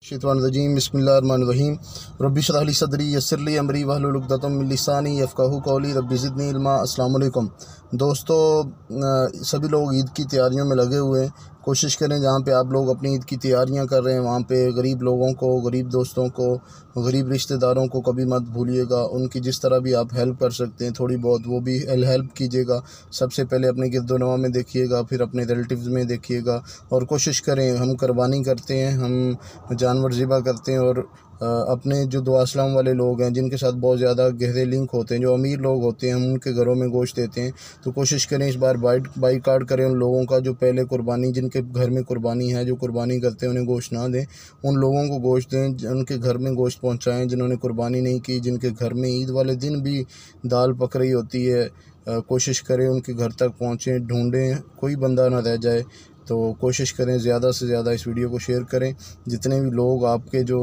शैतानिर्रजीम बिस्मिल्लाहिर्रहमानिर्रहीम रब्बि इश्रह ली सदरी यस्सिर ली अमरी वहलुल उक़दतम मिन लिसानी यफ़क़हू क़ौली रब्बि ज़िदनी इल्मा। अस्सलाम वालेकुम दोस्तों, सभी लोग ईद की तैयारियों में लगे हुए हैं। कोशिश करें जहाँ पे आप लोग अपनी ईद की तैयारियां कर रहे हैं वहाँ पे गरीब लोगों को, गरीब दोस्तों को, गरीब रिश्तेदारों को कभी मत भूलिएगा। उनकी जिस तरह भी आप हेल्प कर सकते हैं थोड़ी बहुत वो भी हेल्प कीजिएगा। सबसे पहले अपने गिरदोनवा में देखिएगा, फिर अपने रिलेटिव्स में देखिएगा और कोशिश करें। हम कुर्बानी करते हैं, हम जानवर ज़िबा करते हैं और अपने जो दुआ सलाम वाले लोग हैं जिनके साथ बहुत ज़्यादा गहरे लिंक होते हैं, जो अमीर लोग होते हैं, हम उनके घरों में गोश्त देते हैं। तो कोशिश करें इस बार बाइकाट करें उन लोगों का जो पहले कुर्बानी, जिनके घर में कुर्बानी है, जो कुर्बानी करते हैं उन्हें गोश्त ना दें। उन लोगों को गोश्त दें, उनके घर में गोश्त पहुँचाएँ जिन्होंने कुर्बानी नहीं की, जिनके घर में ईद वाले दिन भी दाल पक रही होती है। कोशिश करें उनके घर तक पहुँचें, ढूँढें, कोई बंदा ना रह जाए। तो कोशिश करें ज़्यादा से ज़्यादा इस वीडियो को शेयर करें। जितने भी लोग आपके जो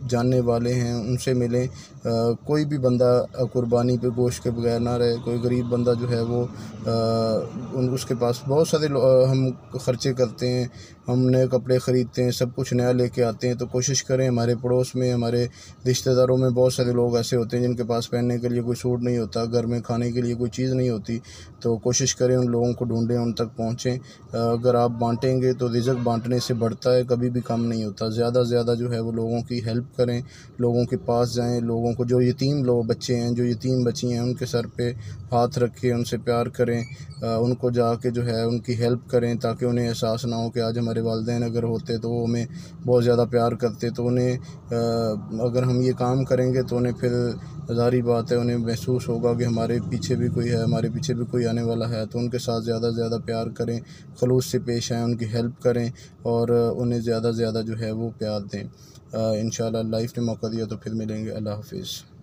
जानने वाले हैं उनसे मिलें। कोई भी बंदा कुर्बानी पे गोश्त के बगैर ना रहे। कोई गरीब बंदा जो है वो उसके पास बहुत सारे हम ख़र्चे करते हैं, हम नए कपड़े ख़रीदते हैं, सब कुछ नया लेके आते हैं। तो कोशिश करें, हमारे पड़ोस में, हमारे रिश्तेदारों में बहुत सारे लोग ऐसे होते हैं जिनके पास पहनने के लिए कोई सूट नहीं होता, घर में खाने के लिए कोई चीज़ नहीं होती। तो कोशिश करें उन लोगों को ढूँढें, उन तक पहुँचें। अगर आप बांटेंगे तो रिज़्क़ बांटने से बढ़ता है, कभी भी कम नहीं होता। ज़्यादा से ज़्यादा जो है वो लोगों की हेल्प करें, लोगों के पास जाएं, लोगों को, जो यतीम लोग बच्चे हैं, जो यतीम बच्ची हैं, उनके सर पे हाथ रखें, उनसे प्यार करें, उनको जाके जो है उनकी हेल्प करें ताकि उन्हें एहसास ना हो कि आज हमारे वालिदैन अगर होते तो वो हमें बहुत ज़्यादा प्यार करते। तो उन्हें अगर हम ये काम करेंगे तो उन्हें फिर ज़ाहिर बात है उन्हें महसूस होगा कि हमारे पीछे भी कोई है, हमारे पीछे भी कोई आने वाला है। तो उनके साथ ज़्यादा से ज़्यादा प्यार करें, खलूस से पेश आएँ, उनकी हेल्प करें और उन्हें ज़्यादा से ज़्यादा जो है वो प्यार दें। इंशाअल्लाह लाइफ ने मौका दिया तो फिर मिलेंगे। अल्लाह हाफ़िज़।